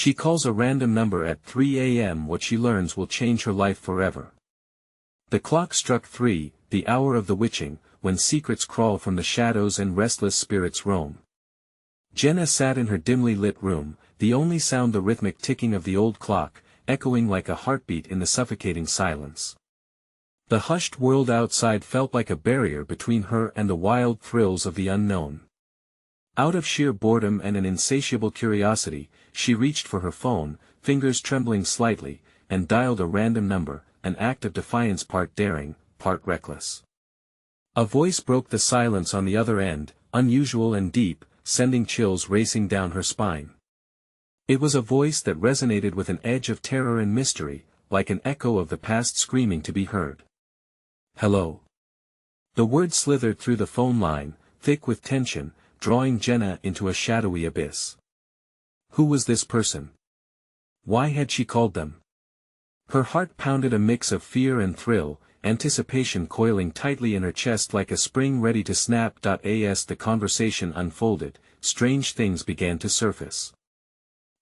She calls a random number at 3 a.m. What she learns will change her life forever. The clock struck 3, the hour of the witching, when secrets crawl from the shadows and restless spirits roam. Jenna sat in her dimly lit room, the only sound the rhythmic ticking of the old clock, echoing like a heartbeat in the suffocating silence. The hushed world outside felt like a barrier between her and the wild thrills of the unknown. Out of sheer boredom and an insatiable curiosity, she reached for her phone, fingers trembling slightly, and dialed a random number, an act of defiance part daring, part reckless. A voice broke the silence on the other end, unusual and deep, sending chills racing down her spine. It was a voice that resonated with an edge of terror and mystery, like an echo of the past screaming to be heard. "Hello." The word slithered through the phone line, thick with tension, drawing Jenna into a shadowy abyss. Who was this person? Why had she called them? Her heart pounded a mix of fear and thrill, anticipation coiling tightly in her chest like a spring ready to snap. As the conversation unfolded, strange things began to surface.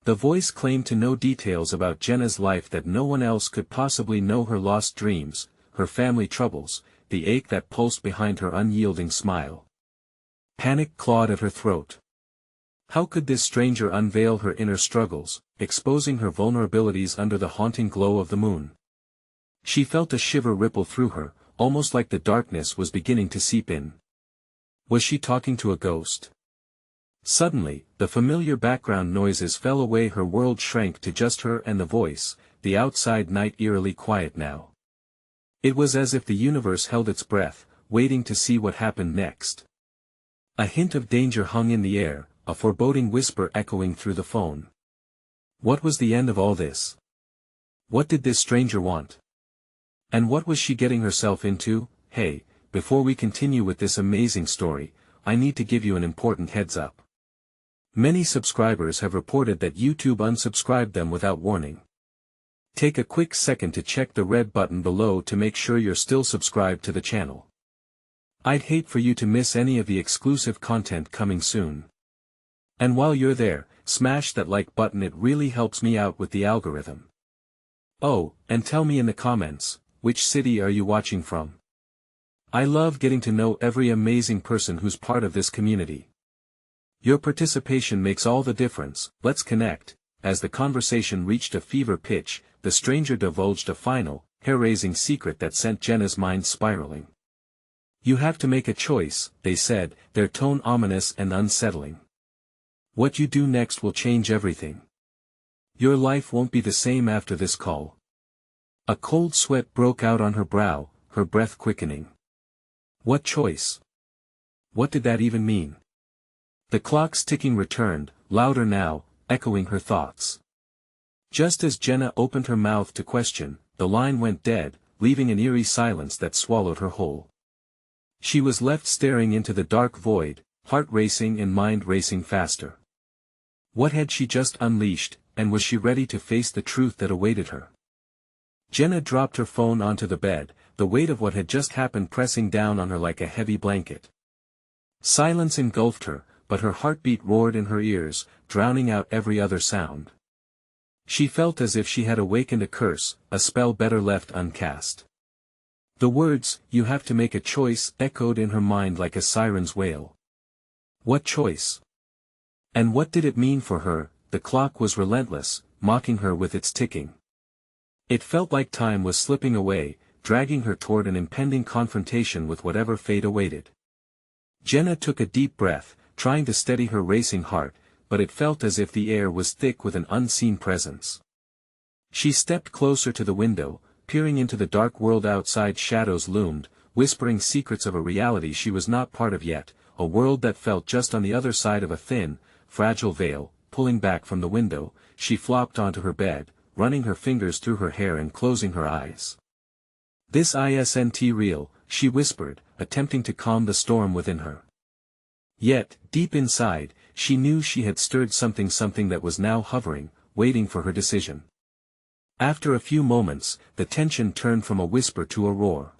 The voice claimed to know details about Jenna's life that no one else could possibly know: her lost dreams, her family troubles, the ache that pulsed behind her unyielding smile. Panic clawed at her throat. How could this stranger unveil her inner struggles, exposing her vulnerabilities under the haunting glow of the moon? She felt a shiver ripple through her, almost like the darkness was beginning to seep in. Was she talking to a ghost? Suddenly, the familiar background noises fell away. Her world shrank to just her and the voice, the outside night eerily quiet now. It was as if the universe held its breath, waiting to see what happened next. A hint of danger hung in the air, a foreboding whisper echoing through the phone. What was the end of all this? What did this stranger want? And what was she getting herself into? Hey, before we continue with this amazing story, I need to give you an important heads up. Many subscribers have reported that YouTube unsubscribed them without warning. Take a quick second to check the red button below to make sure you're still subscribed to the channel. I'd hate for you to miss any of the exclusive content coming soon. And while you're there, smash that like button, it really helps me out with the algorithm. Oh, and tell me in the comments, which city are you watching from? I love getting to know every amazing person who's part of this community. Your participation makes all the difference. Let's connect. As the conversation reached a fever pitch, the stranger divulged a final, hair-raising secret that sent Jenna's mind spiraling. You have to make a choice, they said, their tone ominous and unsettling. What you do next will change everything. Your life won't be the same after this call. A cold sweat broke out on her brow, her breath quickening. What choice? What did that even mean? The clock's ticking returned, louder now, echoing her thoughts. Just as Jenna opened her mouth to question, the line went dead, leaving an eerie silence that swallowed her whole. She was left staring into the dark void, heart racing and mind racing faster. What had she just unleashed, and was she ready to face the truth that awaited her? Jenna dropped her phone onto the bed, the weight of what had just happened pressing down on her like a heavy blanket. Silence engulfed her, but her heartbeat roared in her ears, drowning out every other sound. She felt as if she had awakened a curse, a spell better left uncast. The words, "You have to make a choice," echoed in her mind like a siren's wail. What choice? And what did it mean for her? The clock was relentless, mocking her with its ticking. It felt like time was slipping away, dragging her toward an impending confrontation with whatever fate awaited. Jenna took a deep breath, trying to steady her racing heart, but it felt as if the air was thick with an unseen presence. She stepped closer to the window, peering into the dark world outside. Shadows loomed, whispering secrets of a reality she was not part of yet, a world that felt just on the other side of a thin, fragile veil. Pulling back from the window, she flopped onto her bed, running her fingers through her hair and closing her eyes. "This isn't real," she whispered, attempting to calm the storm within her. Yet, deep inside, she knew she had stirred something that was now hovering, waiting for her decision. After a few moments, the tension turned from a whisper to a roar.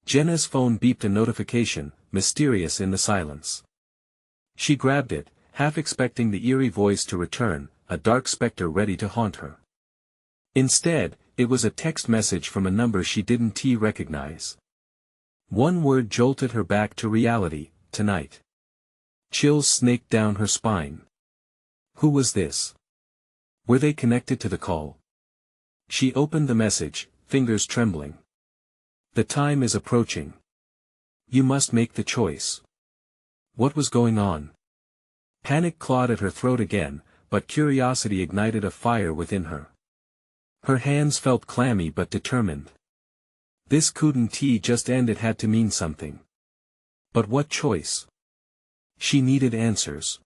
Jenna's phone beeped, a notification, mysterious in the silence. She grabbed it, half expecting the eerie voice to return, a dark specter ready to haunt her. Instead, it was a text message from a number she didn't recognize. One word jolted her back to reality: tonight. Chills snaked down her spine. Who was this? Were they connected to the call? She opened the message, fingers trembling. The time is approaching. You must make the choice. What was going on? Panic clawed at her throat again, but curiosity ignited a fire within her. Her hands felt clammy but determined. This couldn't just end, it had to mean something. But what choice? She needed answers.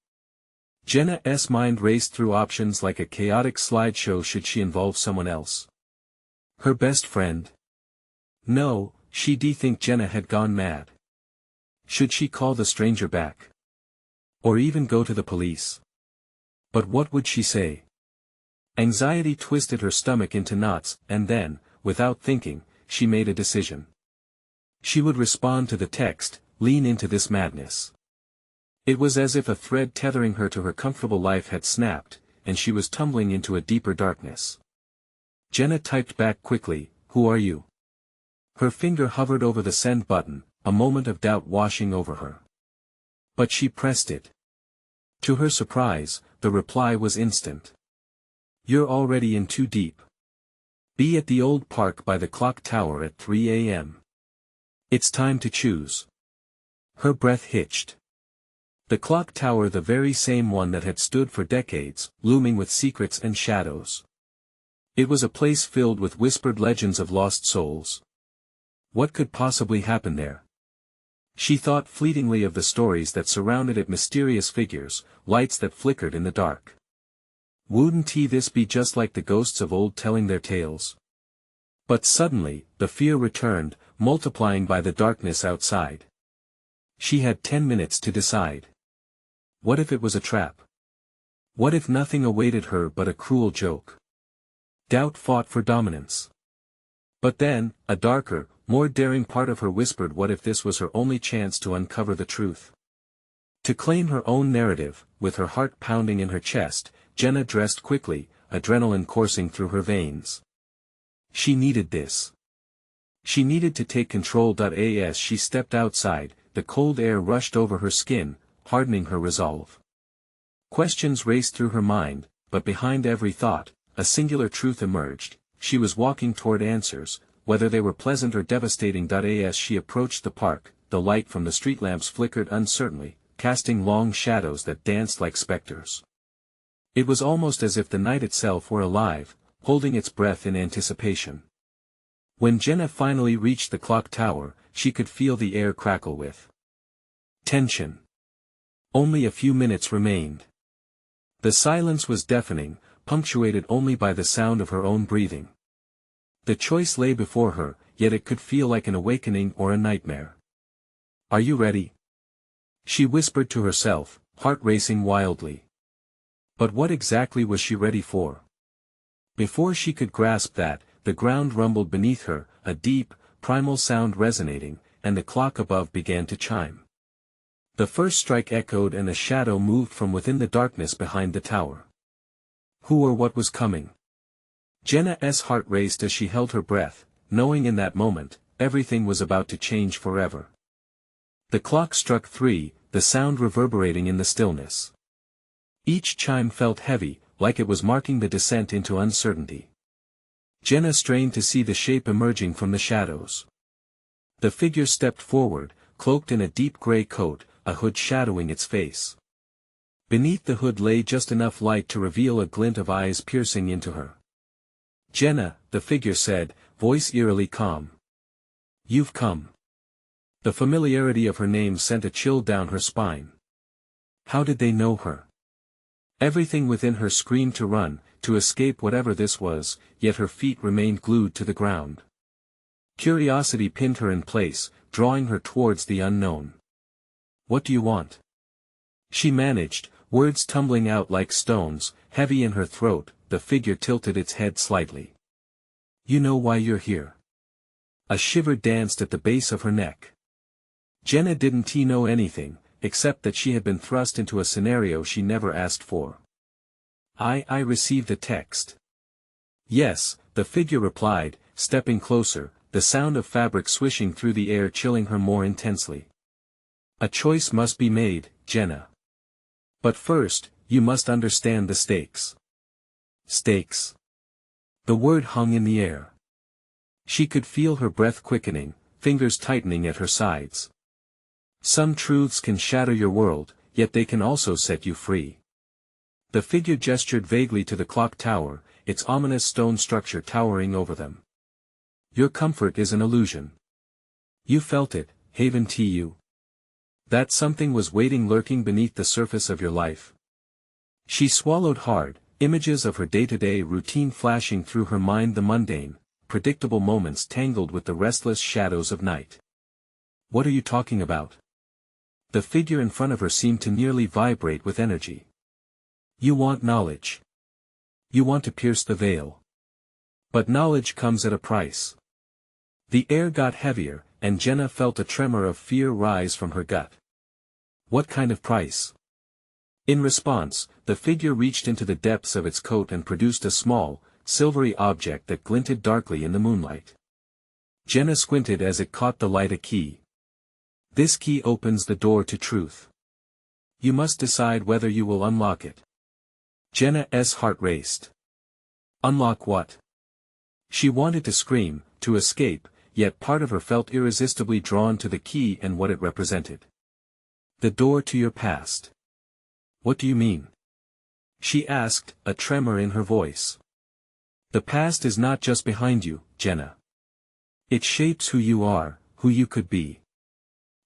Jenna's mind raced through options like a chaotic slideshow. Should she involve someone else? Her best friend? No, she'd think Jenna had gone mad. Should she call the stranger back? Or even go to the police? But what would she say? Anxiety twisted her stomach into knots, and then, without thinking, she made a decision. She would respond to the text, lean into this madness. It was as if a thread tethering her to her comfortable life had snapped, and she was tumbling into a deeper darkness. Jenna typed back quickly, "Who are you?" Her finger hovered over the send button, a moment of doubt washing over her. But she pressed it. To her surprise, the reply was instant. You're already in too deep. Be at the old park by the clock tower at 3 a.m. It's time to choose. Her breath hitched. The clock tower, the very same one that had stood for decades, looming with secrets and shadows. It was a place filled with whispered legends of lost souls. What could possibly happen there? She thought fleetingly of the stories that surrounded it, mysterious figures, lights that flickered in the dark. Wouldn't this be just like the ghosts of old telling their tales? But suddenly, the fear returned, multiplying by the darkness outside. She had 10 minutes to decide. What if it was a trap? What if nothing awaited her but a cruel joke? Doubt fought for dominance. But then, a darker, more daring part of her whispered, what if this was her only chance to uncover the truth? To claim her own narrative, with her heart pounding in her chest, Jenna dressed quickly, adrenaline coursing through her veins. She needed this. She needed to take control. As she stepped outside, the cold air rushed over her skin, hardening her resolve. Questions raced through her mind, but behind every thought, a singular truth emerged: she was walking toward answers, whether they were pleasant or devastating. As she approached the park, the light from the street lamps flickered uncertainly, casting long shadows that danced like specters. It was almost as if the night itself were alive, holding its breath in anticipation. When Jenna finally reached the clock tower, she could feel the air crackle with tension. Only a few minutes remained. The silence was deafening, punctuated only by the sound of her own breathing. The choice lay before her, yet it could feel like an awakening or a nightmare. Are you ready? She whispered to herself, heart racing wildly. But what exactly was she ready for? Before she could grasp that, the ground rumbled beneath her, a deep, primal sound resonating, and the clock above began to chime. The first strike echoed and a shadow moved from within the darkness behind the tower. Who or what was coming? Jenna's heart raced as she held her breath, knowing in that moment, everything was about to change forever. The clock struck 3, the sound reverberating in the stillness. Each chime felt heavy, like it was marking the descent into uncertainty. Jenna strained to see the shape emerging from the shadows. The figure stepped forward, cloaked in a deep gray coat, a hood shadowing its face. Beneath the hood lay just enough light to reveal a glint of eyes piercing into her. Jenna, the figure said, voice eerily calm. You've come. The familiarity of her name sent a chill down her spine. How did they know her? Everything within her screamed to run, to escape whatever this was, yet her feet remained glued to the ground. Curiosity pinned her in place, drawing her towards the unknown. What do you want? She managed, words tumbling out like stones, heavy in her throat. The figure tilted its head slightly. You know why you're here. A shiver danced at the base of her neck. Jenna didn't know anything, except that she had been thrust into a scenario she never asked for. I received a text. Yes, the figure replied, stepping closer, the sound of fabric swishing through the air chilling her more intensely. A choice must be made, Jenna. But first, you must understand the stakes. Stakes. The word hung in the air. She could feel her breath quickening, fingers tightening at her sides. Some truths can shatter your world, yet they can also set you free. The figure gestured vaguely to the clock tower, its ominous stone structure towering over them. Your comfort is an illusion. You felt it, Haven Tu. That something was waiting lurking beneath the surface of your life. She swallowed hard, images of her day-to-day routine flashing through her mind, the mundane, predictable moments tangled with the restless shadows of night. What are you talking about? The figure in front of her seemed to nearly vibrate with energy. You want knowledge. You want to pierce the veil. But knowledge comes at a price. The air got heavier, and Jenna felt a tremor of fear rise from her gut. What kind of price? In response, the figure reached into the depths of its coat and produced a small, silvery object that glinted darkly in the moonlight. Jenna squinted as it caught the light. A key. This key opens the door to truth. You must decide whether you will unlock it. Jenna's heart raced. Unlock what? She wanted to scream, to escape, yet part of her felt irresistibly drawn to the key and what it represented. The door to your past. What do you mean? She asked, a tremor in her voice. The past is not just behind you, Jenna. It shapes who you are, who you could be.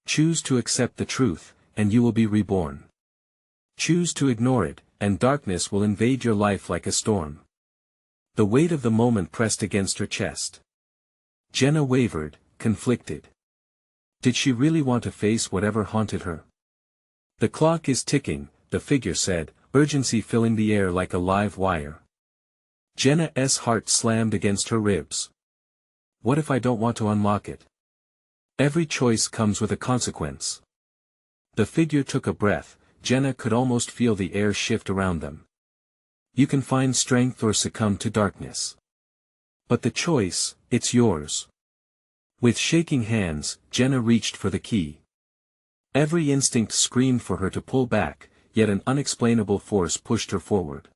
Choose to accept the truth, and you will be reborn. Choose to ignore it, and darkness will invade your life like a storm. The weight of the moment pressed against her chest. Jenna wavered, conflicted. Did she really want to face whatever haunted her? The clock is ticking, the figure said, urgency filling the air like a live wire. Jenna's heart slammed against her ribs. What if I don't want to unlock it? Every choice comes with a consequence. The figure took a breath. Jenna could almost feel the air shift around them. You can find strength or succumb to darkness. But the choice, it's yours. With shaking hands, Jenna reached for the key. Every instinct screamed for her to pull back, yet an unexplainable force pushed her forward.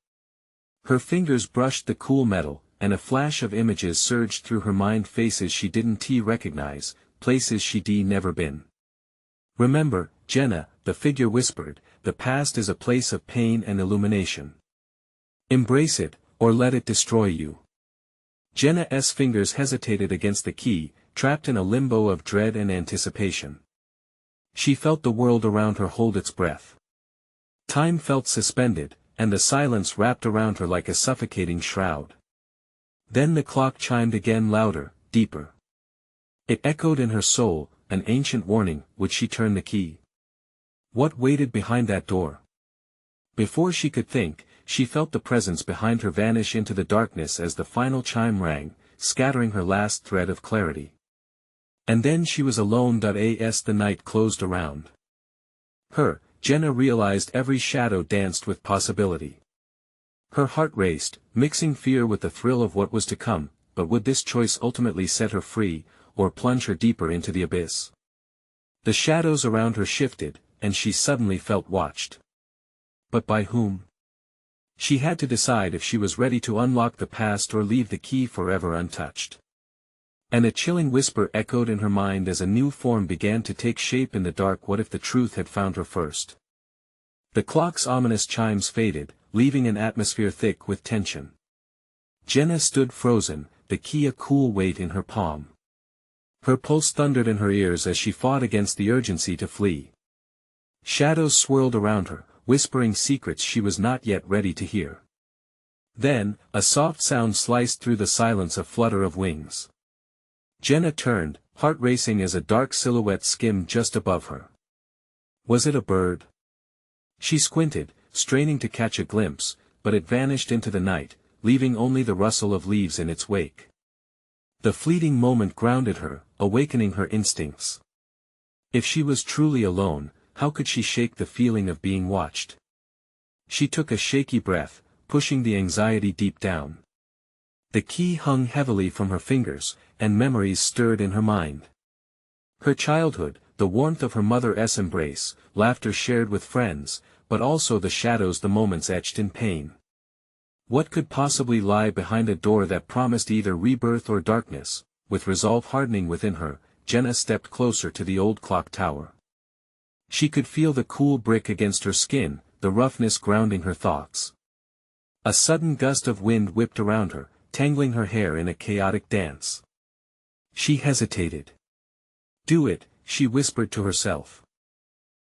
Her fingers brushed the cool metal, and a flash of images surged through her mind, faces she didn't recognize, places she'd never been. Remember, Jenna, the figure whispered, the past is a place of pain and illumination. Embrace it, or let it destroy you. Jenna's fingers hesitated against the key, trapped in a limbo of dread and anticipation. She felt the world around her hold its breath. Time felt suspended, and the silence wrapped around her like a suffocating shroud. Then the clock chimed again, louder, deeper. It echoed in her soul, an ancient warning. Would she turn the key? What waited behind that door? Before she could think, she felt the presence behind her vanish into the darkness as the final chime rang, scattering her last thread of clarity. And then she was alone. As the night closed around her, Jenna realized every shadow danced with possibility. Her heart raced, mixing fear with the thrill of what was to come, but would this choice ultimately set her free, or plunge her deeper into the abyss? The shadows around her shifted, and she suddenly felt watched. But by whom? She had to decide if she was ready to unlock the past or leave the key forever untouched. And a chilling whisper echoed in her mind as a new form began to take shape in the dark. What if the truth had found her first? The clock's ominous chimes faded, leaving an atmosphere thick with tension. Jenna stood frozen, the key a cool weight in her palm. Her pulse thundered in her ears as she fought against the urgency to flee. Shadows swirled around her, whispering secrets she was not yet ready to hear. Then, a soft sound sliced through the silence, a flutter of wings. Jenna turned, heart racing as a dark silhouette skimmed just above her. Was it a bird? She squinted, straining to catch a glimpse, but it vanished into the night, leaving only the rustle of leaves in its wake. The fleeting moment grounded her, awakening her instincts. If she was truly alone, how could she shake the feeling of being watched? She took a shaky breath, pushing the anxiety deep down. The key hung heavily from her fingers, and memories stirred in her mind. Her childhood, the warmth of her mother's embrace, laughter shared with friends, but also the shadows, the moments etched in pain. What could possibly lie behind a door that promised either rebirth or darkness? With resolve hardening within her, Jenna stepped closer to the old clock tower. She could feel the cool brick against her skin, the roughness grounding her thoughts. A sudden gust of wind whipped around her, tangling her hair in a chaotic dance. She hesitated. "Do it," she whispered to herself.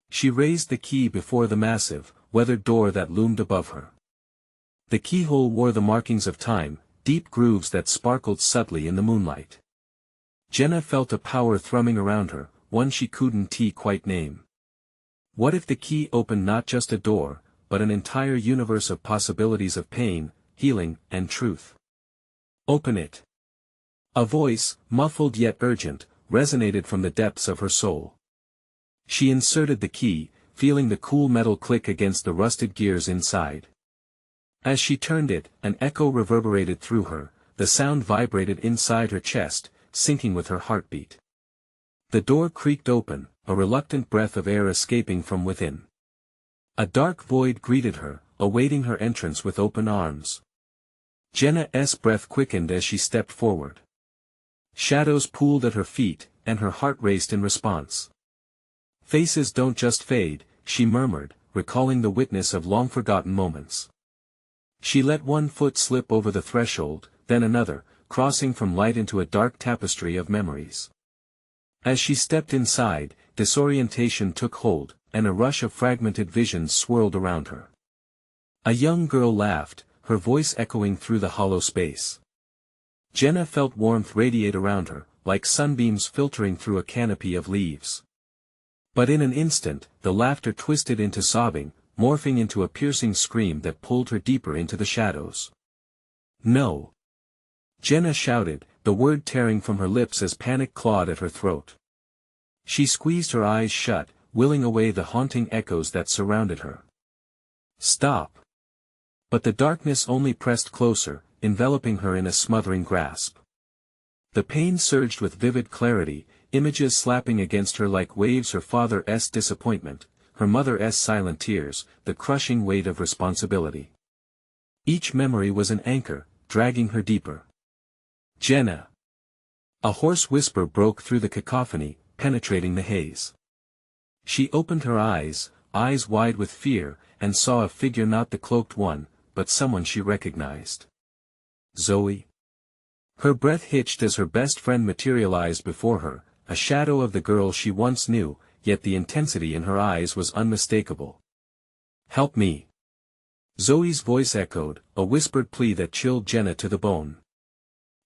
She raised the key before the massive, weathered door that loomed above her. The keyhole wore the markings of time, deep grooves that sparkled subtly in the moonlight. Jenna felt a power thrumming around her, one she couldn't quite name. What if the key opened not just a door, but an entire universe of possibilities of pain, healing, and truth? "Open it." A voice, muffled yet urgent, resonated from the depths of her soul. She inserted the key, feeling the cool metal click against the rusted gears inside. As she turned it, an echo reverberated through her, the sound vibrated inside her chest, syncing with her heartbeat. The door creaked open, a reluctant breath of air escaping from within. A dark void greeted her, awaiting her entrance with open arms. Jenna's breath quickened as she stepped forward. Shadows pooled at her feet, and her heart raced in response. "Faces don't just fade," she murmured, recalling the witness of long-forgotten moments. She let one foot slip over the threshold, then another, crossing from light into a dark tapestry of memories. As she stepped inside, disorientation took hold, and a rush of fragmented visions swirled around her. A young girl laughed, her voice echoing through the hollow space. Jenna felt warmth radiate around her, like sunbeams filtering through a canopy of leaves. But in an instant, the laughter twisted into sobbing, morphing into a piercing scream that pulled her deeper into the shadows. "No!" Jenna shouted, the word tearing from her lips as panic clawed at her throat. She squeezed her eyes shut, willing away the haunting echoes that surrounded her. "Stop!" But the darkness only pressed closer, enveloping her in a smothering grasp. The pain surged with vivid clarity, images slapping against her like waves: her father's disappointment, her mother's silent tears, the crushing weight of responsibility. Each memory was an anchor, dragging her deeper. "Jenna!" A hoarse whisper broke through the cacophony, penetrating the haze. She opened her eyes wide with fear, and saw a figure, not the cloaked one, but someone she recognized. Zoe. Her breath hitched as her best friend materialized before her, a shadow of the girl she once knew, yet the intensity in her eyes was unmistakable. "Help me!" Zoe's voice echoed, a whispered plea that chilled Jenna to the bone.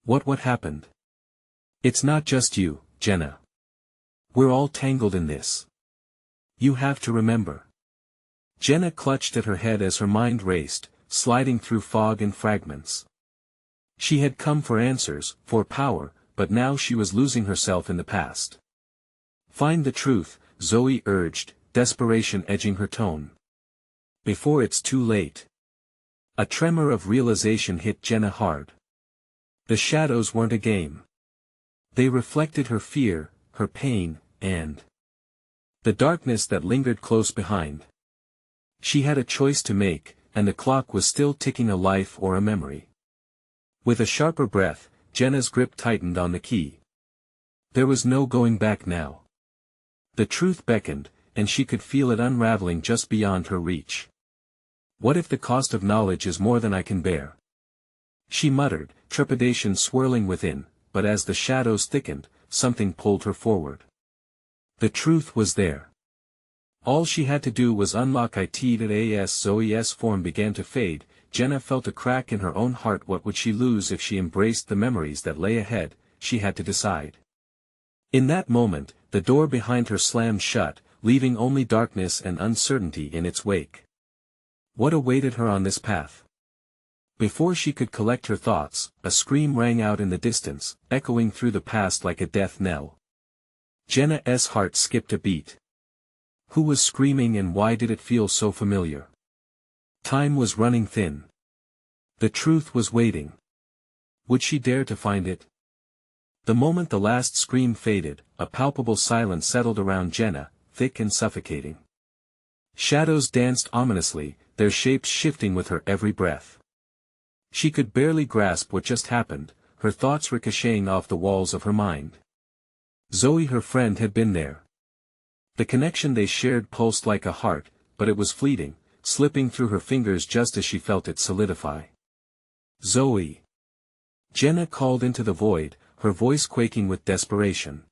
What happened?" "It's not just you, Jenna. We're all tangled in this. You have to remember." Jenna clutched at her head as her mind raced, sliding through fog and fragments. She had come for answers, for power, but now she was losing herself in the past. "Find the truth," Zoe urged, desperation edging her tone. "Before it's too late." A tremor of realization hit Jenna hard. The shadows weren't a game. They reflected her fear, her pain, and the darkness that lingered close behind. She had a choice to make, and the clock was still ticking: a life or a memory. With a sharper breath, Jenna's grip tightened on the key. There was no going back now. The truth beckoned, and she could feel it unraveling just beyond her reach. "What if the cost of knowledge is more than I can bear?" she muttered, trepidation swirling within, but as the shadows thickened, something pulled her forward. The truth was there. All she had to do was unlock it. As Zoe's form began to fade, Jenna felt a crack in her own heart. What would she lose if she embraced the memories that lay ahead? She had to decide. In that moment, the door behind her slammed shut, leaving only darkness and uncertainty in its wake. What awaited her on this path? Before she could collect her thoughts, a scream rang out in the distance, echoing through the past like a death knell. Jenna's heart skipped a beat. Who was screaming, and why did it feel so familiar? Time was running thin. The truth was waiting. Would she dare to find it? The moment the last scream faded, a palpable silence settled around Jenna, thick and suffocating. Shadows danced ominously, their shapes shifting with her every breath. She could barely grasp what just happened, her thoughts ricocheting off the walls of her mind. Zoe, her friend, had been there. The connection they shared pulsed like a heart, but it was fleeting, slipping through her fingers just as she felt it solidify. Zoe! Jenna called into the void, her voice quaking with desperation.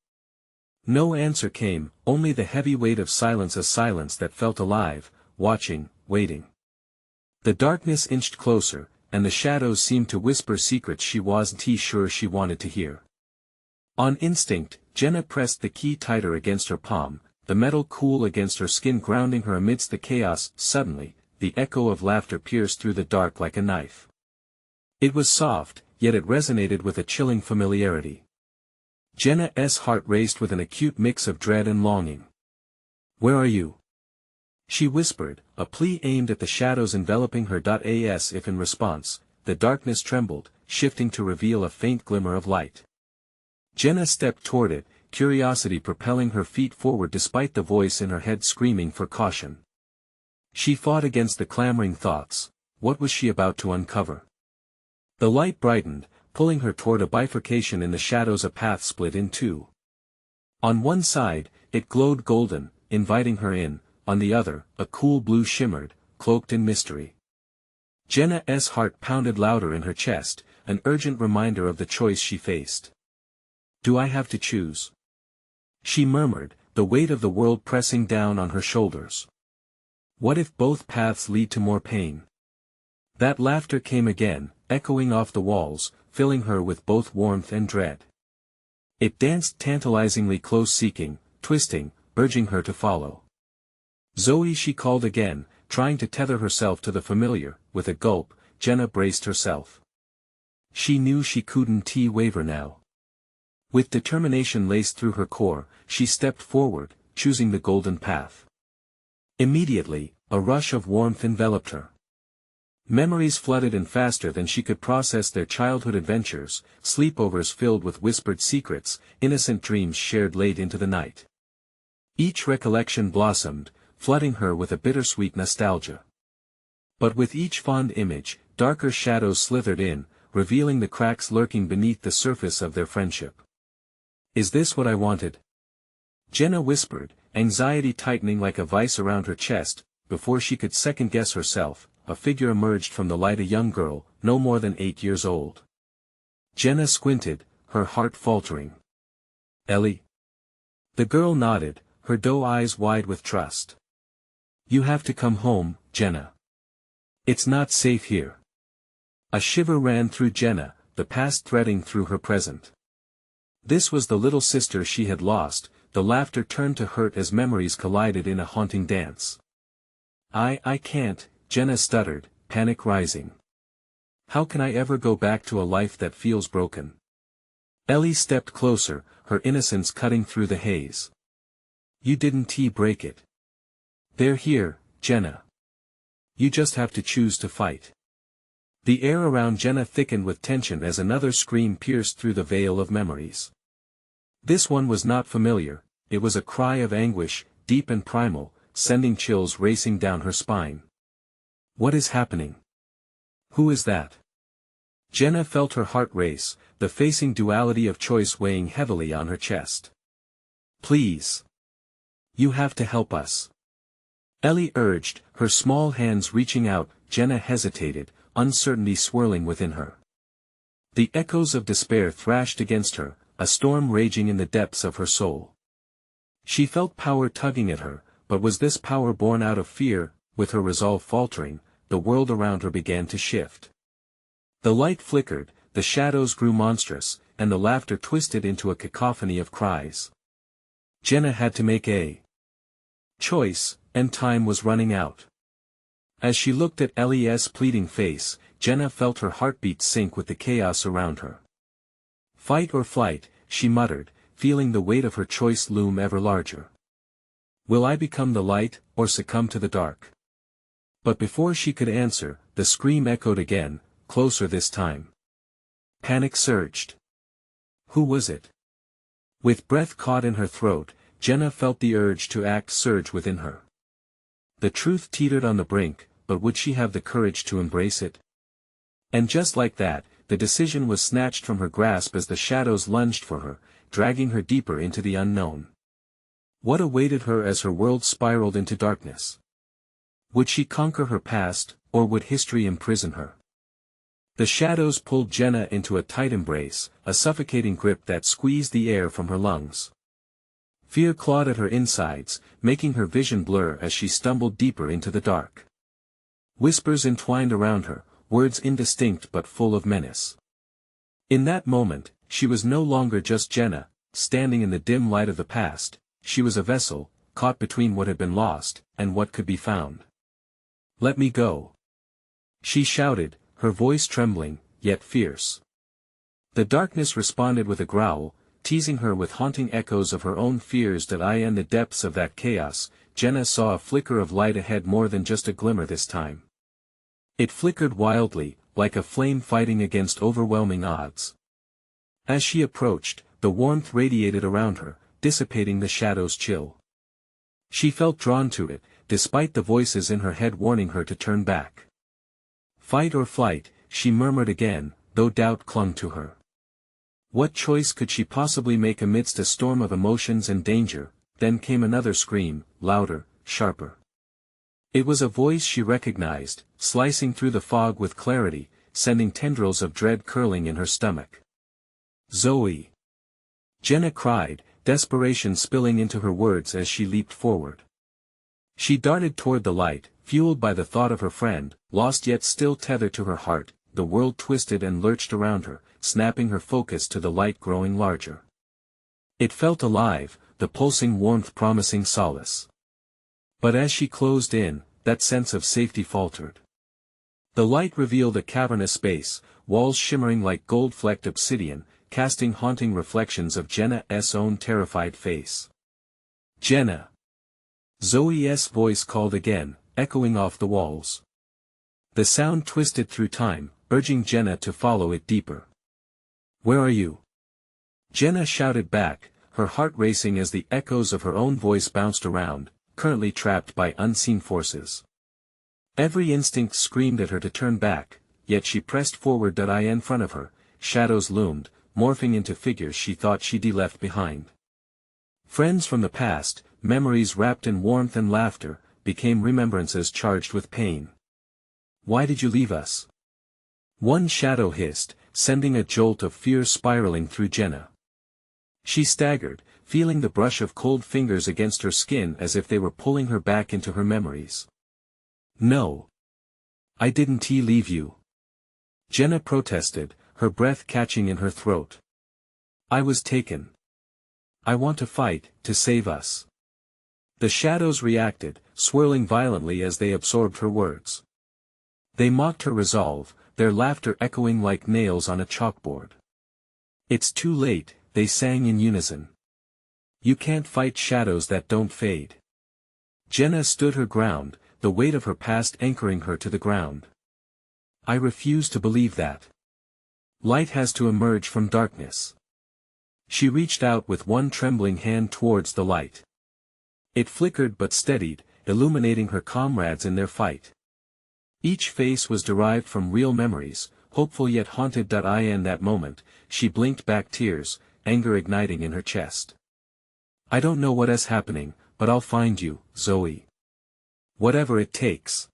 No answer came, only the heavy weight of silence, a silence that felt alive, watching, waiting. The darkness inched closer, and the shadows seemed to whisper secrets she wasn't sure she wanted to hear. On instinct, Jenna pressed the key tighter against her palm, the metal cool against her skin, grounding her amidst the chaos. Suddenly, the echo of laughter pierced through the dark like a knife. It was soft, yet it resonated with a chilling familiarity. Jenna's heart raced with an acute mix of dread and longing. "Where are you?" she whispered, a plea aimed at the shadows enveloping her. As if in response, the darkness trembled, shifting to reveal a faint glimmer of light. Jenna stepped toward it, curiosity propelling her feet forward despite the voice in her head screaming for caution. She fought against the clamoring thoughts. What was she about to uncover? The light brightened, pulling her toward a bifurcation in the shadows. A path split in two. On one side, it glowed golden, inviting her in, on the other, a cool blue shimmered, cloaked in mystery. Jenna's heart pounded louder in her chest, an urgent reminder of the choice she faced. "Do I have to choose?" she murmured, the weight of the world pressing down on her shoulders. "What if both paths lead to more pain?" That laughter came again, echoing off the walls, filling her with both warmth and dread. It danced tantalizingly close, seeking, twisting, urging her to follow. "Zoe," she called again, trying to tether herself to the familiar. With a gulp, Jenna braced herself. She knew she couldn't waver now. With determination laced through her core, she stepped forward, choosing the golden path. Immediately, a rush of warmth enveloped her. Memories flooded in faster than she could process, their childhood adventures, sleepovers filled with whispered secrets, innocent dreams shared late into the night. Each recollection blossomed, flooding her with a bittersweet nostalgia. But with each fond image, darker shadows slithered in, revealing the cracks lurking beneath the surface of their friendship. "Is this what I wanted?" Jenna whispered, anxiety tightening like a vice around her chest. Before she could second-guess herself, a figure emerged from the light, a young girl, no more than 8 years old. Jenna squinted, her heart faltering. "Ellie?" The girl nodded, her doe eyes wide with trust. "You have to come home, Jenna. It's not safe here." A shiver ran through Jenna, the past threading through her present. This was the little sister she had lost. The laughter turned to hurt as memories collided in a haunting dance. I can't," Jenna stuttered, panic rising. "How can I ever go back to a life that feels broken?" Ellie stepped closer, her innocence cutting through the haze. "You didn't break it. They're here, Jenna. You just have to choose to fight." The air around Jenna thickened with tension as another scream pierced through the veil of memories. This one was not familiar, it was a cry of anguish, deep and primal, sending chills racing down her spine. What is happening? Who is that? Jenna felt her heart race, the facing duality of choice weighing heavily on her chest. "Please. You have to help us," Ellie urged, her small hands reaching out. Jenna hesitated, uncertainty swirling within her. The echoes of despair thrashed against her, a storm raging in the depths of her soul. She felt power tugging at her, but was this power born out of fear? With her resolve faltering, the world around her began to shift. The light flickered, the shadows grew monstrous, and the laughter twisted into a cacophony of cries. Jenna had to make a choice, and time was running out. As she looked at Ellie's pleading face, Jenna felt her heartbeat sink with the chaos around her. "Fight or flight," she muttered, feeling the weight of her choice loom ever larger. "Will I become the light, or succumb to the dark?" But before she could answer, the scream echoed again, closer this time. Panic surged. Who was it? With breath caught in her throat, Jenna felt the urge to act surge within her. The truth teetered on the brink, but would she have the courage to embrace it? And just like that, the decision was snatched from her grasp as the shadows lunged for her, dragging her deeper into the unknown. What awaited her as her world spiraled into darkness? Would she conquer her past, or would history imprison her? The shadows pulled Jenna into a tight embrace, a suffocating grip that squeezed the air from her lungs. Fear clawed at her insides, making her vision blur as she stumbled deeper into the dark. Whispers entwined around her, words indistinct but full of menace. In that moment, she was no longer just Jenna, standing in the dim light of the past. She was a vessel, caught between what had been lost, and what could be found. "Let me go!" she shouted, her voice trembling, yet fierce. The darkness responded with a growl, teasing her with haunting echoes of her own fears. In the depths of that chaos, Jenna saw a flicker of light ahead, more than just a glimmer this time. It flickered wildly, like a flame fighting against overwhelming odds. As she approached, the warmth radiated around her, dissipating the shadow's chill. She felt drawn to it, despite the voices in her head warning her to turn back. "Fight or flight," she murmured again, though doubt clung to her. What choice could she possibly make amidst a storm of emotions and danger? Then came another scream, louder, sharper. It was a voice she recognized, slicing through the fog with clarity, sending tendrils of dread curling in her stomach. "Zoe!" Jenna cried, desperation spilling into her words as she leaped forward. She darted toward the light, fueled by the thought of her friend, lost yet still tethered to her heart. The world twisted and lurched around her, snapping her focus to the light growing larger. It felt alive, the pulsing warmth promising solace. But as she closed in, that sense of safety faltered. The light revealed a cavernous space, walls shimmering like gold-flecked obsidian, casting haunting reflections of Jenna's own terrified face. "Jenna!" Zoe's voice called again, echoing off the walls. The sound twisted through time, urging Jenna to follow it deeper. "Where are you?" Jenna shouted back, her heart racing as the echoes of her own voice bounced around, currently trapped by unseen forces. Every instinct screamed at her to turn back, yet she pressed forward. In front of her, shadows loomed, morphing into figures she thought she'd left behind. Friends from the past, memories wrapped in warmth and laughter, became remembrances charged with pain. "Why did you leave us?" One shadow hissed, sending a jolt of fear spiraling through Jenna. She staggered, feeling the brush of cold fingers against her skin as if they were pulling her back into her memories. "No. I didn't leave you," Jenna protested, her breath catching in her throat. "I was taken. I want to fight, to save us." The shadows reacted, swirling violently as they absorbed her words. They mocked her resolve, their laughter echoing like nails on a chalkboard. "It's too late," they sang in unison. "You can't fight shadows that don't fade." Jenna stood her ground, the weight of her past anchoring her to the ground. "I refuse to believe that. Light has to emerge from darkness." She reached out with one trembling hand towards the light. It flickered but steadied, illuminating her comrades in their fight. Each face was derived from real memories, hopeful yet haunted. In that moment, she blinked back tears, anger igniting in her chest. "I don't know what is happening, but I'll find you, Zoe. Whatever it takes."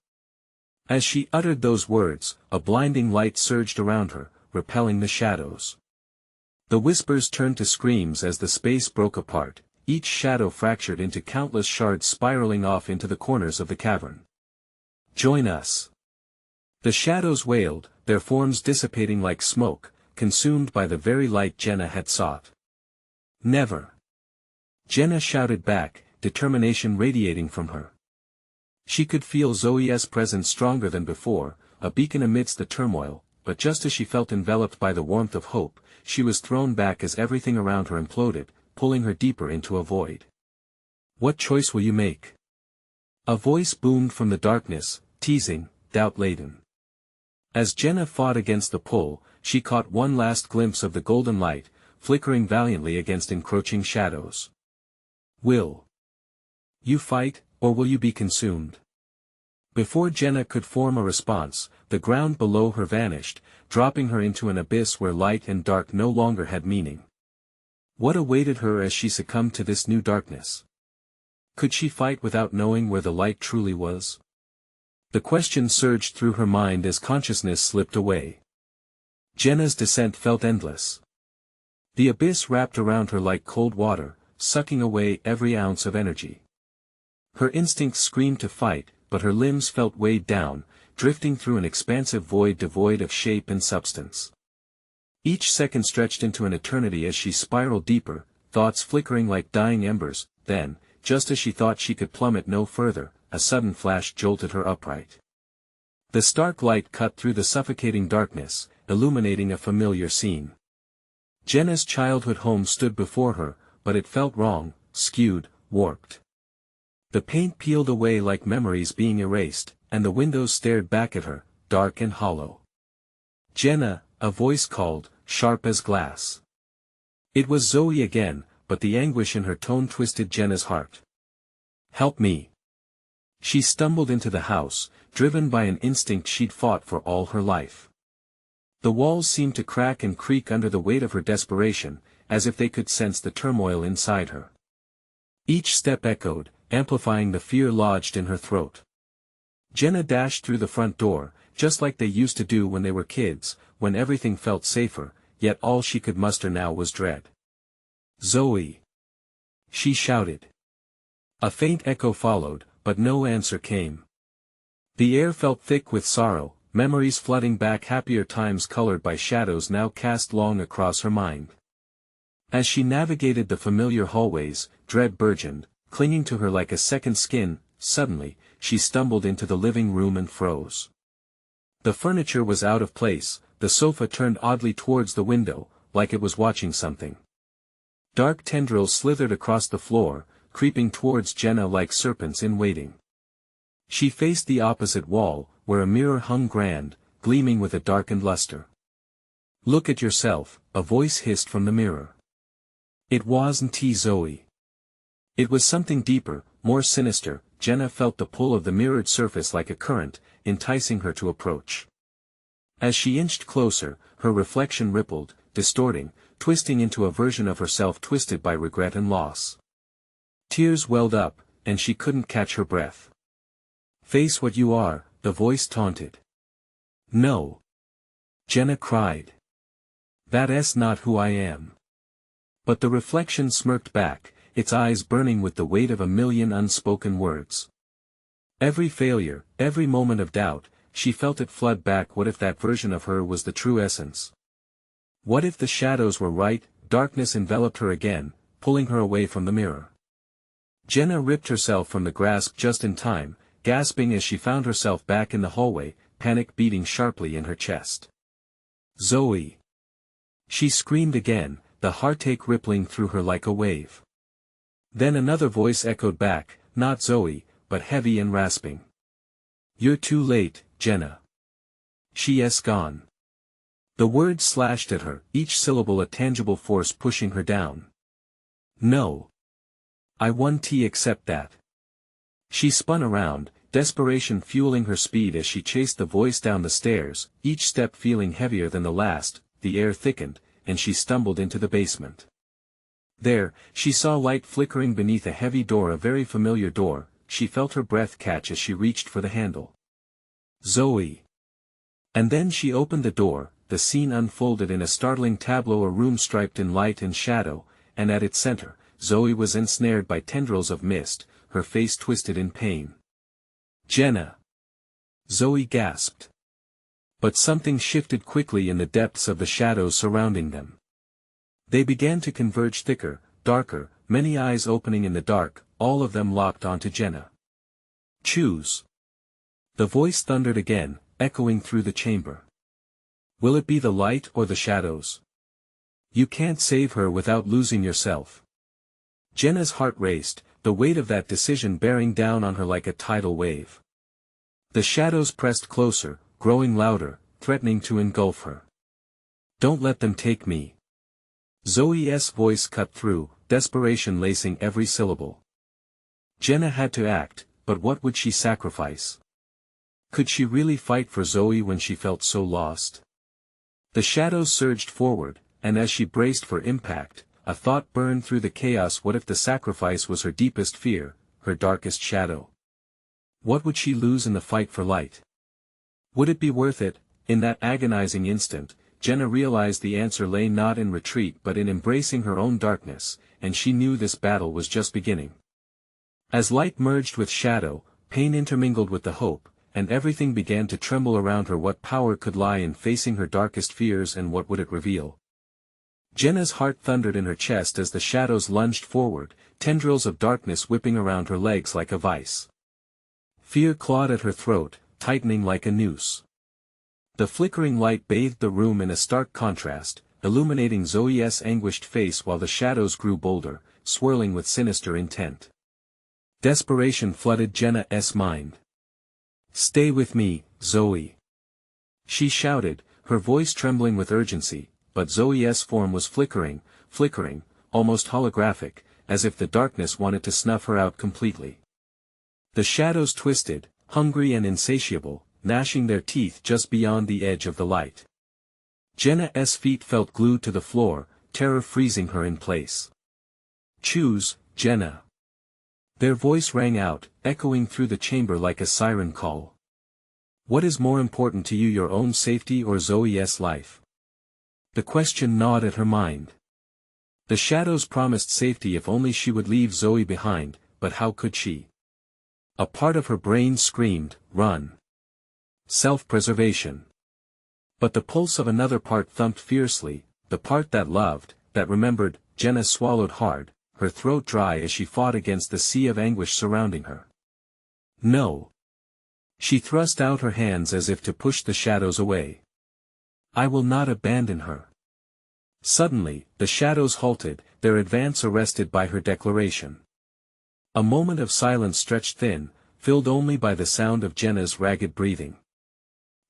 As she uttered those words, a blinding light surged around her, repelling the shadows. The whispers turned to screams as the space broke apart, each shadow fractured into countless shards spiraling off into the corners of the cavern. "Join us!" The shadows wailed, their forms dissipating like smoke, consumed by the very light Jenna had sought. "Never!" Jenna shouted back, determination radiating from her. She could feel Zoe's presence stronger than before, a beacon amidst the turmoil, but just as she felt enveloped by the warmth of hope, she was thrown back as everything around her imploded, pulling her deeper into a void. "What choice will you make?" A voice boomed from the darkness, teasing, doubt-laden. As Jenna fought against the pull, she caught one last glimpse of the golden light, flickering valiantly against encroaching shadows. Will you fight, or will you be consumed? Before Jenna could form a response, the ground below her vanished, dropping her into an abyss where light and dark no longer had meaning. What awaited her as she succumbed to this new darkness? Could she fight without knowing where the light truly was? The question surged through her mind as consciousness slipped away. Jenna's descent felt endless. The abyss wrapped around her like cold water, sucking away every ounce of energy. Her instincts screamed to fight, but her limbs felt weighed down, drifting through an expansive void devoid of shape and substance. Each second stretched into an eternity as she spiraled deeper, thoughts flickering like dying embers. Then, just as she thought she could plummet no further, a sudden flash jolted her upright. The stark light cut through the suffocating darkness, illuminating a familiar scene. Jenna's childhood home stood before her, but it felt wrong, skewed, warped. The paint peeled away like memories being erased, and the windows stared back at her, dark and hollow. "Jenna," a voice called, sharp as glass. It was Zoe again, but the anguish in her tone twisted Jenna's heart. "Help me." She stumbled into the house, driven by an instinct she'd fought for all her life. The walls seemed to crack and creak under the weight of her desperation, as if they could sense the turmoil inside her. Each step echoed, amplifying the fear lodged in her throat. Jenna dashed through the front door, just like they used to do when they were kids, when everything felt safer, yet all she could muster now was dread. "Zoe!" she shouted. A faint echo followed, but no answer came. The air felt thick with sorrow, memories flooding back happier times colored by shadows now cast long across her mind. As she navigated the familiar hallways, dread burgeoned, clinging to her like a second skin. Suddenly, she stumbled into the living room and froze. The furniture was out of place, the sofa turned oddly towards the window, like it was watching something. Dark tendrils slithered across the floor, creeping towards Jenna like serpents in waiting. She faced the opposite wall, where a mirror hung grand, gleaming with a darkened luster. "Look at yourself," a voice hissed from the mirror. It wasn't Zoe. It was something deeper, more sinister. Jenna felt the pull of the mirrored surface like a current, enticing her to approach. As she inched closer, her reflection rippled, distorting, twisting into a version of herself twisted by regret and loss. Tears welled up, and she couldn't catch her breath. "Face what you are," the voice taunted. "No," Jenna cried. "That's not who I am." But the reflection smirked back, its eyes burning with the weight of a million unspoken words. Every failure, every moment of doubt, she felt it flood back. What if that version of her was the true essence? What if the shadows were right? Darkness enveloped her again, pulling her away from the mirror. Jenna ripped herself from the grasp just in time, gasping as she found herself back in the hallway, panic beating sharply in her chest. "Zoe!" she screamed again, the heartache rippling through her like a wave. Then another voice echoed back, not Zoe, but heavy and rasping. "You're too late, Jenna. She's gone." The words slashed at her, each syllable a tangible force pushing her down. "No. I won't accept that." She spun around, desperation fueling her speed as she chased the voice down the stairs, each step feeling heavier than the last. The air thickened, and she stumbled into the basement. There, she saw light flickering beneath a heavy door, a very familiar door. She felt her breath catch as she reached for the handle. "Zoe!" And then she opened the door. The scene unfolded in a startling tableau, a room striped in light and shadow, and at its center, Zoe was ensnared by tendrils of mist, her face twisted in pain. "Jenna!" Zoe gasped. But something shifted quickly in the depths of the shadows surrounding them. They began to converge thicker, darker, many eyes opening in the dark, all of them locked onto Jenna. "Choose." The voice thundered again, echoing through the chamber. "Will it be the light or the shadows? You can't save her without losing yourself." Jenna's heart raced, the weight of that decision bearing down on her like a tidal wave. The shadows pressed closer, growing louder, threatening to engulf her. Don't let them take me. Zoe's voice cut through, desperation lacing every syllable. Jenna had to act, but what would she sacrifice? Could she really fight for Zoe when she felt so lost? The shadows surged forward, and as she braced for impact, a thought burned through the chaos. What if the sacrifice was her deepest fear, her darkest shadow? What would she lose in the fight for light? Would it be worth it? In that agonizing instant, Jenna realized the answer lay not in retreat but in embracing her own darkness, and she knew this battle was just beginning. As light merged with shadow, pain intermingled with the hope, and everything began to tremble around her. What power could lie in facing her darkest fears, and what would it reveal? Jenna's heart thundered in her chest as the shadows lunged forward, tendrils of darkness whipping around her legs like a vice. Fear clawed at her throat, tightening like a noose. The flickering light bathed the room in a stark contrast, illuminating Zoe's anguished face while the shadows grew bolder, swirling with sinister intent. Desperation flooded Jenna's mind. "Stay with me, Zoe," she shouted, her voice trembling with urgency, but Zoe's form was flickering, almost holographic, as if the darkness wanted to snuff her out completely. The shadows twisted, hungry and insatiable, gnashing their teeth just beyond the edge of the light. Jenna's feet felt glued to the floor, terror freezing her in place. "Choose, Jenna." Their voice rang out, echoing through the chamber like a siren call. "What is more important to you, your own safety or Zoe's life?" The question gnawed at her mind. The shadows promised safety if only she would leave Zoe behind, but how could she? A part of her brain screamed, "Run." Self-preservation. But the pulse of another part thumped fiercely, the part that loved, that remembered. Jenna swallowed hard, her throat dry as she fought against the sea of anguish surrounding her. "No." She thrust out her hands as if to push the shadows away. "I will not abandon her." Suddenly, the shadows halted, their advance arrested by her declaration. A moment of silence stretched thin, filled only by the sound of Jenna's ragged breathing.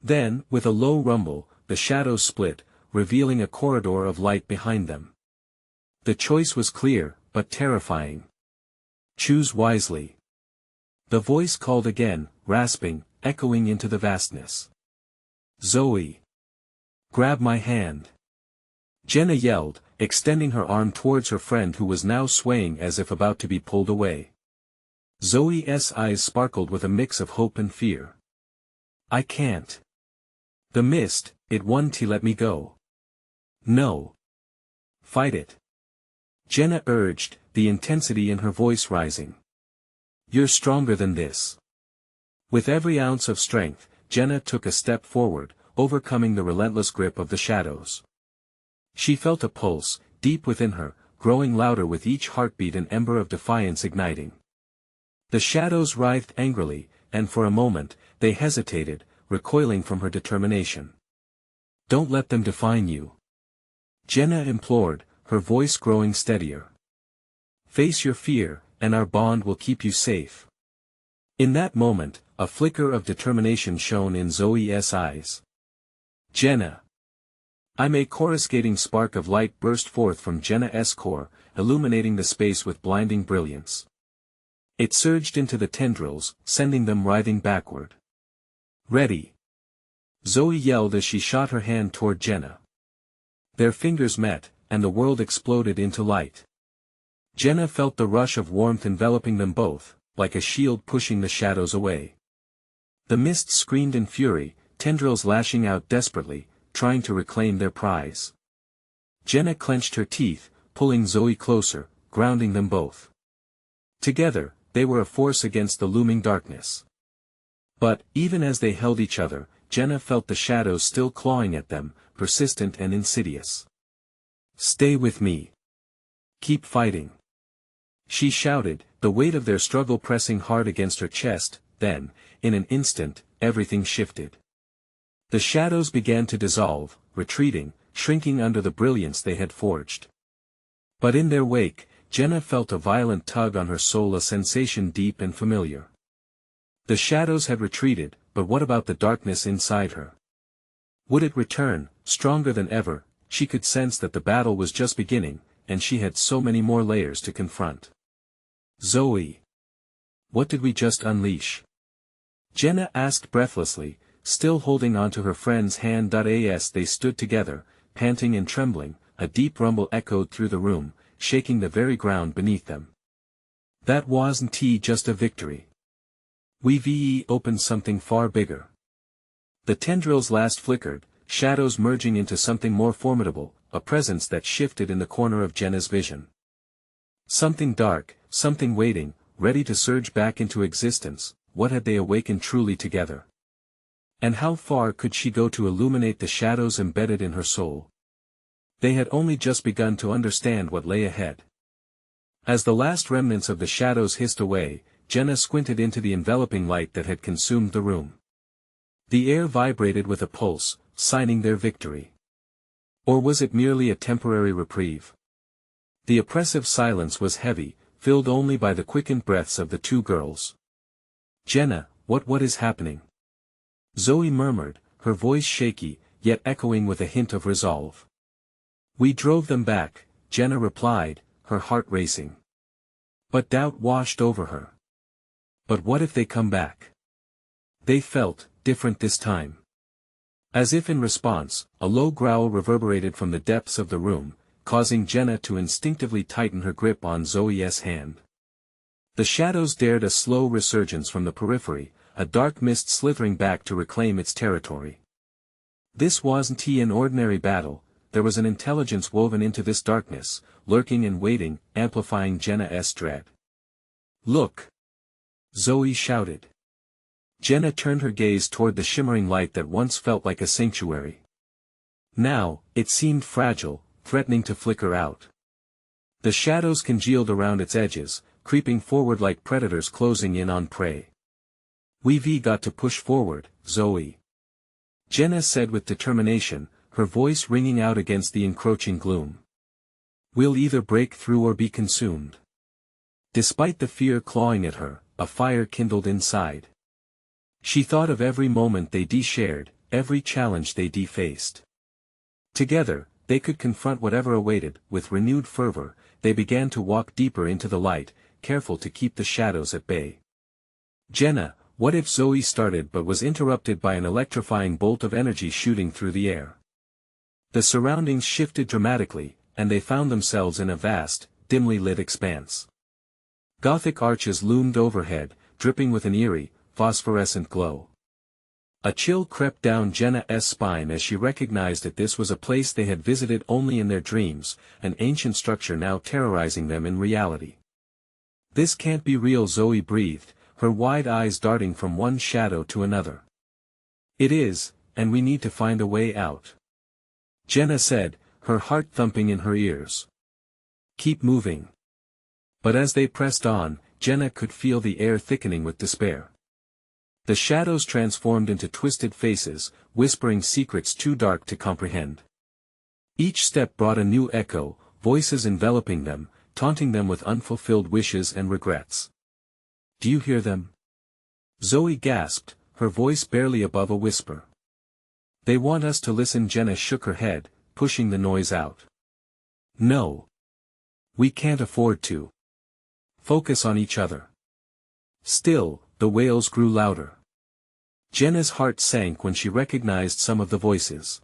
Then, with a low rumble, the shadows split, revealing a corridor of light behind them. The choice was clear, but terrifying. "Choose wisely." The voice called again, rasping, echoing into the vastness. "Zoe. Grab my hand." Jenna yelled, extending her arm towards her friend who was now swaying as if about to be pulled away. Zoe's eyes sparkled with a mix of hope and fear. "I can't." "The mist, it won't let me go." "No. Fight it." Jenna urged, the intensity in her voice rising. "You're stronger than this." With every ounce of strength, Jenna took a step forward, overcoming the relentless grip of the shadows. She felt a pulse, deep within her, growing louder with each heartbeat, an ember of defiance igniting. The shadows writhed angrily, and for a moment, they hesitated, recoiling from her determination. "Don't let them define you," Jenna implored, her voice growing steadier. "Face your fear, and our bond will keep you safe." In that moment, a flicker of determination shone in Zoe's eyes. "Jenna." A coruscating spark of light burst forth from Jenna's core, illuminating the space with blinding brilliance. It surged into the tendrils, sending them writhing backward. "Ready!" Zoe yelled as she shot her hand toward Jenna. Their fingers met, and the world exploded into light. Jenna felt the rush of warmth enveloping them both, like a shield pushing the shadows away. The mist screamed in fury, tendrils lashing out desperately, trying to reclaim their prize. Jenna clenched her teeth, pulling Zoe closer, grounding them both. Together, they were a force against the looming darkness. But, even as they held each other, Jenna felt the shadows still clawing at them, persistent and insidious. "Stay with me. Keep fighting." She shouted, the weight of their struggle pressing hard against her chest. Then, in an instant, everything shifted. The shadows began to dissolve, retreating, shrinking under the brilliance they had forged. But in their wake, Jenna felt a violent tug on her soul, a sensation deep and familiar. The shadows had retreated, but what about the darkness inside her? Would it return, stronger than ever? She could sense that the battle was just beginning, and she had so many more layers to confront. Zoe. What did we just unleash? Jenna asked breathlessly, still holding onto her friend's hand. As they stood together, panting and trembling, a deep rumble echoed through the room, shaking the very ground beneath them. That wasn't just a victory. We've opened something far bigger. The tendrils last flickered, shadows merging into something more formidable, a presence that shifted in the corner of Jenna's vision. Something dark, something waiting, ready to surge back into existence. What had they awakened truly together? And how far could she go to illuminate the shadows embedded in her soul? They had only just begun to understand what lay ahead. As the last remnants of the shadows hissed away, Jenna squinted into the enveloping light that had consumed the room. The air vibrated with a pulse, signing their victory. Or was it merely a temporary reprieve? The oppressive silence was heavy, filled only by the quickened breaths of the two girls. Jenna, what is happening? Zoe murmured, her voice shaky, yet echoing with a hint of resolve. We drove them back, Jenna replied, her heart racing. But doubt washed over her. But what if they come back? They felt different this time. As if in response, a low growl reverberated from the depths of the room, causing Jenna to instinctively tighten her grip on Zoe's hand. The shadows dared a slow resurgence from the periphery, a dark mist slithering back to reclaim its territory. This wasn't an ordinary battle, there was an intelligence woven into this darkness, lurking and waiting, amplifying Jenna's dread. Look! Zoe shouted. Jenna turned her gaze toward the shimmering light that once felt like a sanctuary. Now, it seemed fragile, threatening to flicker out. The shadows congealed around its edges, creeping forward like predators closing in on prey. We've got to push forward, Zoe. Jenna said with determination, her voice ringing out against the encroaching gloom. We'll either break through or be consumed. Despite the fear clawing at her, a fire kindled inside. She thought of every moment they shared, every challenge they faced. Together, they could confront whatever awaited. With renewed fervor, they began to walk deeper into the light, careful to keep the shadows at bay. Jenna, what if Zoe started but was interrupted by an electrifying bolt of energy shooting through the air? The surroundings shifted dramatically, and they found themselves in a vast, dimly lit expanse. Gothic arches loomed overhead, dripping with an eerie, phosphorescent glow. A chill crept down Jenna's spine as she recognized that this was a place they had visited only in their dreams, an ancient structure now terrorizing them in reality. This can't be real, Zoe breathed, her wide eyes darting from one shadow to another. It is, and we need to find a way out. Jenna said, her heart thumping in her ears. Keep moving. But as they pressed on, Jenna could feel the air thickening with despair. The shadows transformed into twisted faces, whispering secrets too dark to comprehend. Each step brought a new echo, voices enveloping them, taunting them with unfulfilled wishes and regrets. Do you hear them? Zoe gasped, her voice barely above a whisper. They want us to listen. Jenna shook her head, pushing the noise out. No. We can't afford to. Focus on each other. Still, the wails grew louder. Jenna's heart sank when she recognized some of the voices.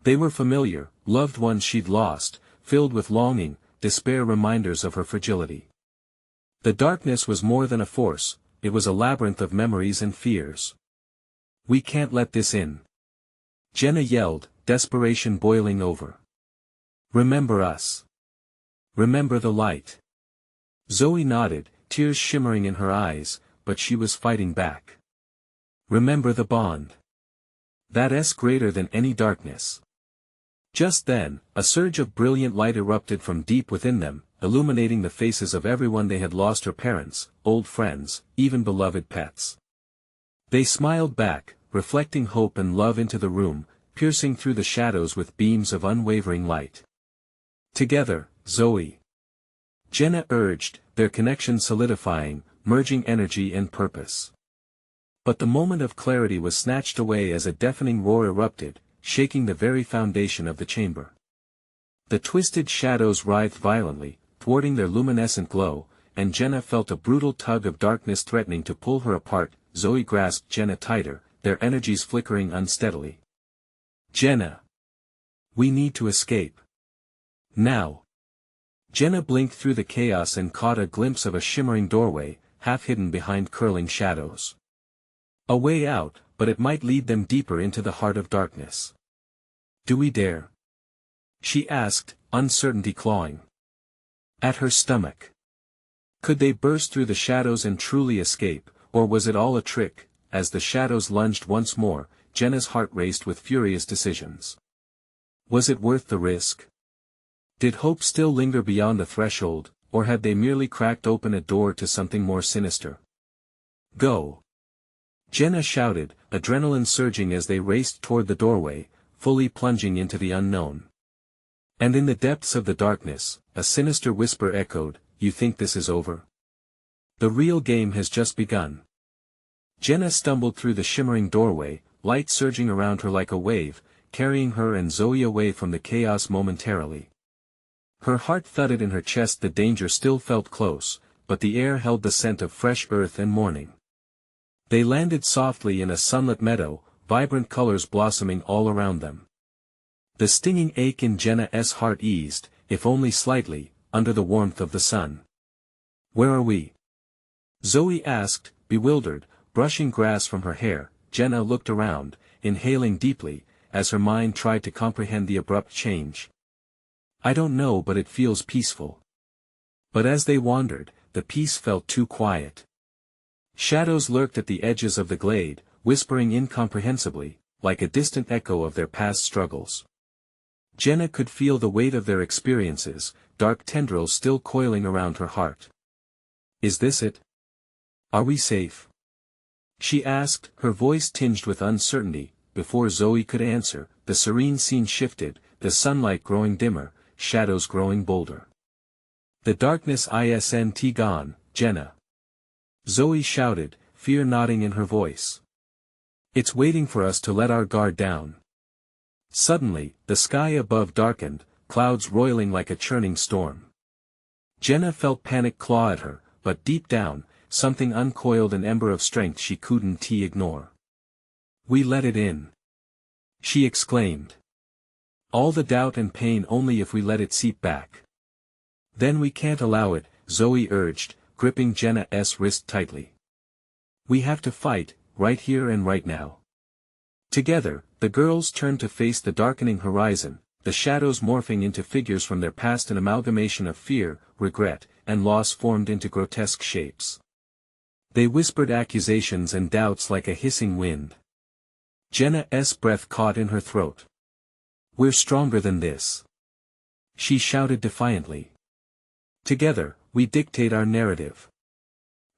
They were familiar, loved ones she'd lost, filled with longing, despair, reminders of her fragility. The darkness was more than a force, it was a labyrinth of memories and fears. We can't let this in. Jenna yelled, desperation boiling over. Remember us. Remember the light. Zoe nodded, tears shimmering in her eyes, but she was fighting back. Remember the bond. That's greater than any darkness. Just then, a surge of brilliant light erupted from deep within them, illuminating the faces of everyone they had lost: her parents, old friends, even beloved pets. They smiled back, reflecting hope and love into the room, piercing through the shadows with beams of unwavering light. Together, Zoe. Jenna urged, their connection solidifying, merging energy and purpose. But the moment of clarity was snatched away as a deafening roar erupted, shaking the very foundation of the chamber. The twisted shadows writhed violently, thwarting their luminescent glow, and Jenna felt a brutal tug of darkness threatening to pull her apart. Zoe grasped Jenna tighter, their energies flickering unsteadily. "Jenna! We need to escape. Now!" Jenna blinked through the chaos and caught a glimpse of a shimmering doorway, half hidden behind curling shadows. A way out, but it might lead them deeper into the heart of darkness. "Do we dare?" she asked, uncertainty clawing at her stomach. Could they burst through the shadows and truly escape, or was it all a trick? As the shadows lunged once more, Jenna's heart raced with furious decisions. Was it worth the risk? Did hope still linger beyond the threshold, or had they merely cracked open a door to something more sinister? "Go!" Jenna shouted, adrenaline surging as they raced toward the doorway, fully plunging into the unknown. And in the depths of the darkness, a sinister whisper echoed, "You think this is over? The real game has just begun." Jenna stumbled through the shimmering doorway, light surging around her like a wave, carrying her and Zoe away from the chaos momentarily. Her heart thudded in her chest. The danger still felt close, but the air held the scent of fresh earth and morning. They landed softly in a sunlit meadow, vibrant colors blossoming all around them. The stinging ache in Jenna's heart eased, if only slightly, under the warmth of the sun. "Where are we?" Zoe asked, bewildered, brushing grass from her hair. Jenna looked around, inhaling deeply, as her mind tried to comprehend the abrupt change. "I don't know, but it feels peaceful." But as they wandered, the peace felt too quiet. Shadows lurked at the edges of the glade, whispering incomprehensibly, like a distant echo of their past struggles. Jenna could feel the weight of their experiences, dark tendrils still coiling around her heart. "Is this it? Are we safe?" she asked, her voice tinged with uncertainty. Before Zoe could answer, the serene scene shifted, the sunlight growing dimmer, shadows growing bolder. "The darkness isn't gone, Jenna," Zoe shouted, fear nodding in her voice. "It's waiting for us to let our guard down." Suddenly, the sky above darkened, clouds roiling like a churning storm. Jenna felt panic claw at her, but deep down, something uncoiled, an ember of strength she couldn't ignore. "We let it in," she exclaimed. "All the doubt and pain, only if we let it seep back." "Then we can't allow it," Zoe urged, gripping Jenna's wrist tightly. "We have to fight, right here and right now." Together, the girls turned to face the darkening horizon, the shadows morphing into figures from their past, an amalgamation of fear, regret, and loss formed into grotesque shapes. They whispered accusations and doubts like a hissing wind. Jenna's breath caught in her throat. "We're stronger than this," she shouted defiantly. "Together, we dictate our narrative."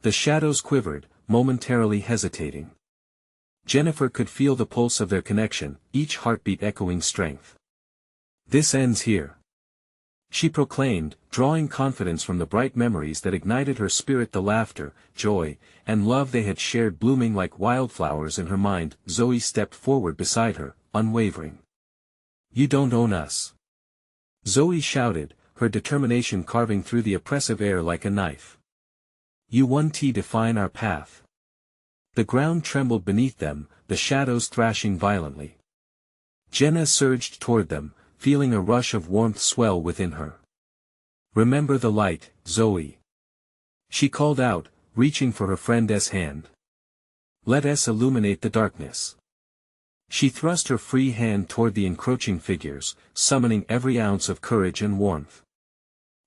The shadows quivered, momentarily hesitating. Jennifer could feel the pulse of their connection, each heartbeat echoing strength. "This ends here," she proclaimed, drawing confidence from the bright memories that ignited her spirit, the laughter, joy, and love they had shared blooming like wildflowers in her mind. Zoe stepped forward beside her, unwavering. "You don't own us," Zoe shouted, her determination carving through the oppressive air like a knife. "You won't define our path." The ground trembled beneath them, the shadows thrashing violently. Jenna surged toward them, feeling a rush of warmth swell within her. "Remember the light, Zoe," she called out, reaching for her friend's hand. "Let us illuminate the darkness." She thrust her free hand toward the encroaching figures, summoning every ounce of courage and warmth.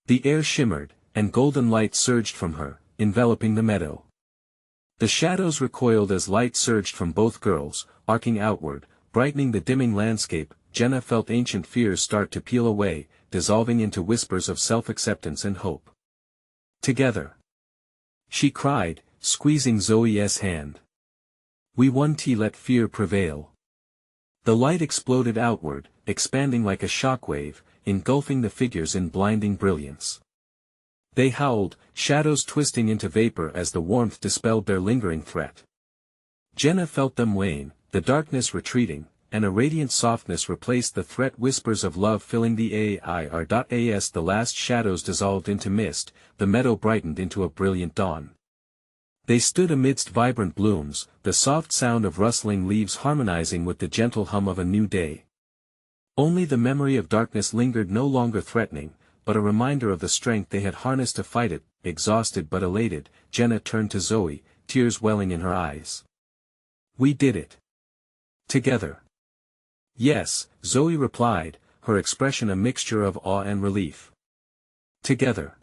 The air shimmered, and golden light surged from her, enveloping the meadow. The shadows recoiled as light surged from both girls, arcing outward, brightening the dimming landscape. Jenna felt ancient fears start to peel away, dissolving into whispers of self-acceptance and hope. "Together," she cried, squeezing Zoe's hand. "We won't let fear prevail." The light exploded outward, expanding like a shockwave, engulfing the figures in blinding brilliance. They howled, shadows twisting into vapor as the warmth dispelled their lingering threat. Jenna felt them wane, the darkness retreating, and a radiant softness replaced the threat whispers of love filling the air. The last shadows dissolved into mist, the meadow brightened into a brilliant dawn. They stood amidst vibrant blooms, the soft sound of rustling leaves harmonizing with the gentle hum of a new day. Only the memory of darkness lingered, no longer threatening, but a reminder of the strength they had harnessed to fight it. Exhausted but elated, Jenna turned to Zoe, tears welling in her eyes. "We did it. Together." "Yes," Zoe replied, her expression a mixture of awe and relief. "Together."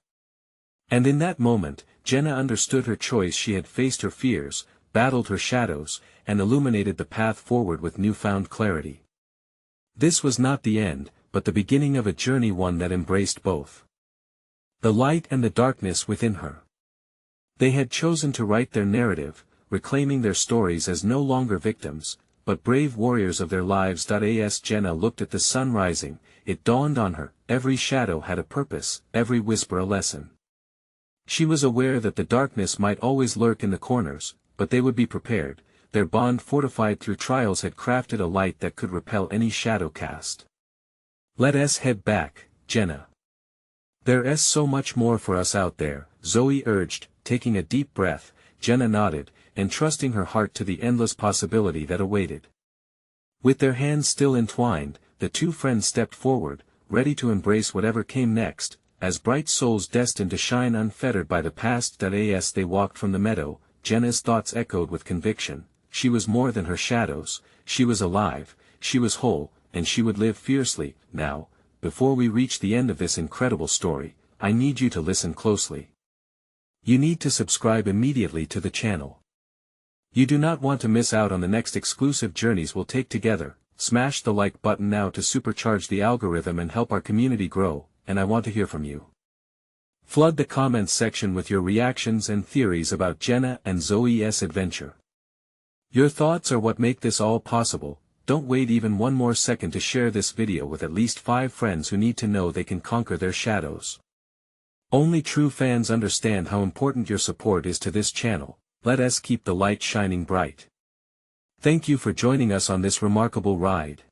And in that moment, Jenna understood her choice. She had faced her fears, battled her shadows, and illuminated the path forward with newfound clarity. This was not the end, but the beginning of a journey, one that embraced both the light and the darkness within her. They had chosen to write their narrative, reclaiming their stories as no longer victims, but brave warriors of their lives. As Jenna looked at the sun rising, it dawned on her, every shadow had a purpose, every whisper a lesson. She was aware that the darkness might always lurk in the corners, but they would be prepared. Their bond, fortified through trials, had crafted a light that could repel any shadow cast. "Let us head back, Jenna. There's so much more for us out there," Zoe urged, taking a deep breath. Jenna nodded, entrusting her heart to the endless possibility that awaited. With their hands still entwined, the two friends stepped forward, ready to embrace whatever came next, as bright souls destined to shine unfettered by the past. As they walked from the meadow, Jenna's thoughts echoed with conviction. She was more than her shadows, she was alive, she was whole, and she would live fiercely. Now, before we reach the end of this incredible story, I need you to listen closely. You need to subscribe immediately to the channel. You do not want to miss out on the next exclusive journeys we'll take together. Smash the like button now to supercharge the algorithm and help our community grow, and I want to hear from you. Flood the comments section with your reactions and theories about Jenna and Zoe's adventure. Your thoughts are what make this all possible. Don't wait even one more second to share this video with at least 5 friends who need to know they can conquer their shadows. Only true fans understand how important your support is to this channel. Let us keep the light shining bright. Thank you for joining us on this remarkable ride.